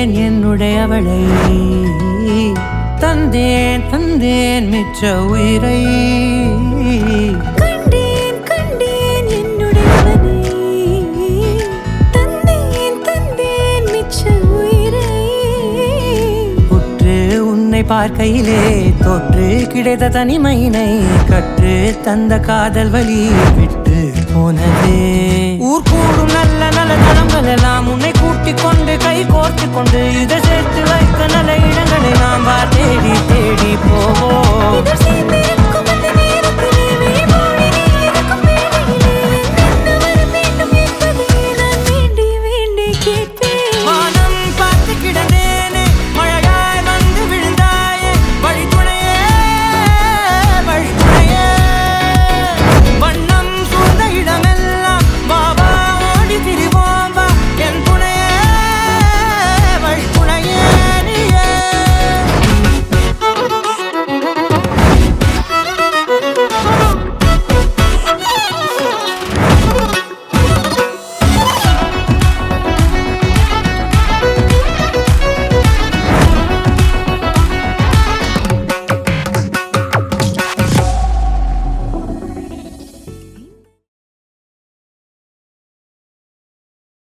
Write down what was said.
கண்டேன் என்னுடையவளை தந்தேன் தந்தேன் மிச்ச உயிரை கண்டேன் கண்டேன் என்னுடையவனை தந்தேன் தந்தேன் மிச்ச உயிரை உற்று உன்னை பார்க்கையிலே தொற்று கிடைத்த தனிமையினை கற்று தந்த காதல் வழி விட்டு போனதே ஊர் கூடும் நல்ல நல்ல தளங்கள் எல்லாம் உன்னை கூட்டிக் கொண்டு கை கோர்த்து கொண்டு இதை சேர்த்து வைக்க நல்ல இடங்களை நாம் தேடி தேடி போவோம்.